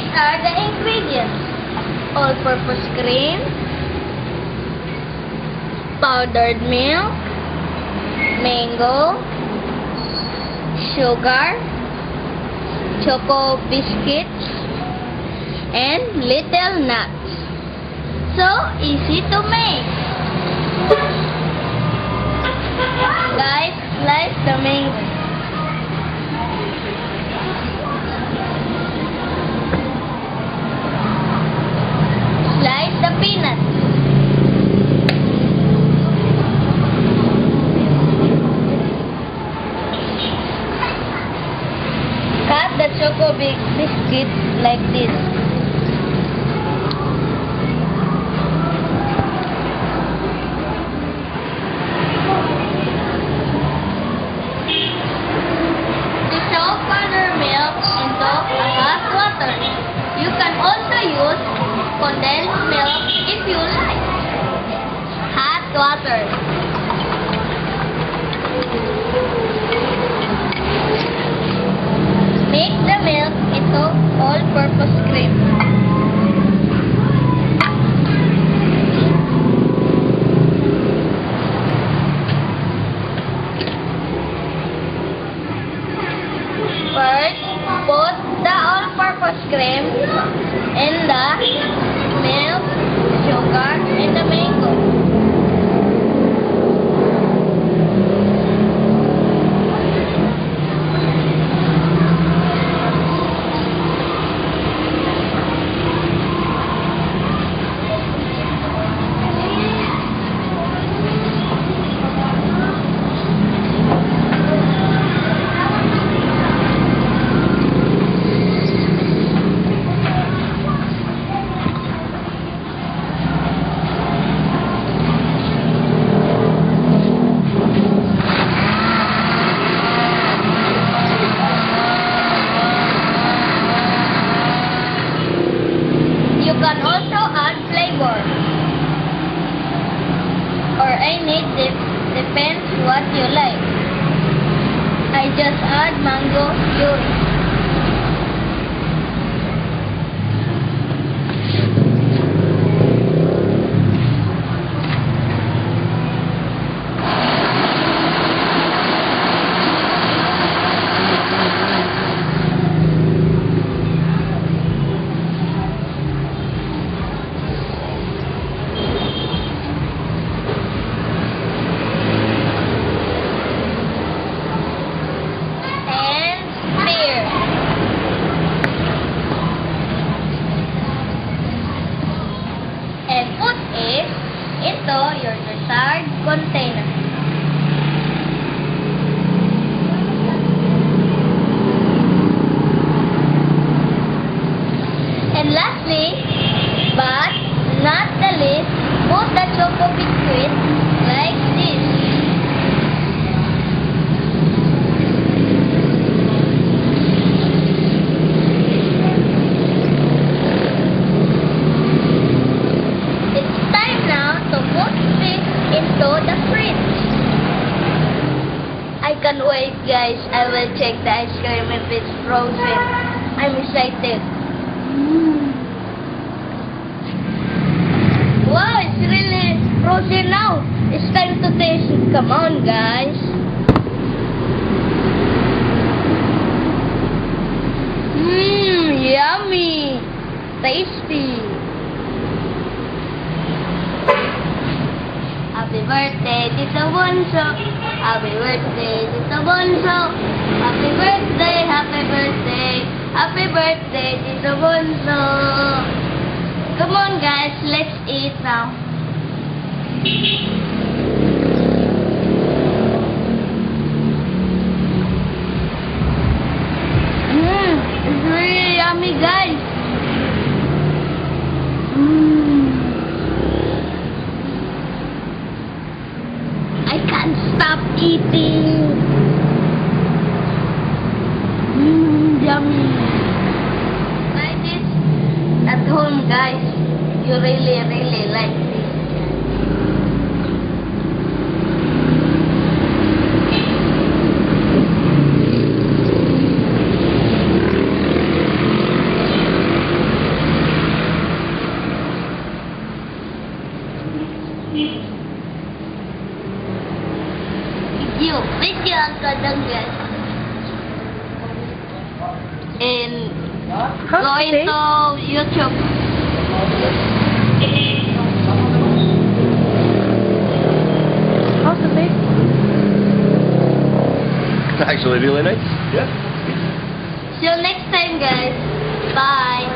These are the ingredients: all-purpose cream, powdered milk, mango, sugar, choco biscuits, and little nuts. So easy to make. Guys, slice the mango. Slice the peanuts. Cut the choco biscuit like this. Dissolve powdered milk into hot water. You can also use condensed milk if you like. Hot water. Make the milk into all-purpose cream. First, put the all-purpose cream in the milk, sugar, and the mango. You can also add flavor or any dip, depends what you like. I just add mango puree. And put it into your desired container. And lastly, but not the least, put the choco biscuit like this. The fridge. I can't wait, guys. I will check the ice cream if it's frozen. I'm excited. Wow, it's really frozen now. It's time to taste it. Come on, guys. Yummy. Tasty. Happy birthday, Tito Bonso. Happy birthday, Tito Bonso. Happy birthday, happy birthday. Happy birthday, Tito Bonso. Come on, guys, let's eat now. It's really yummy, guys. I can't stop eating. Yummy. Try this at home, guys. You really like this. Video ang kadang guys. And How's go today? into YouTube. How's the day? Actually, really nice. Yeah. See you next time guys. Bye.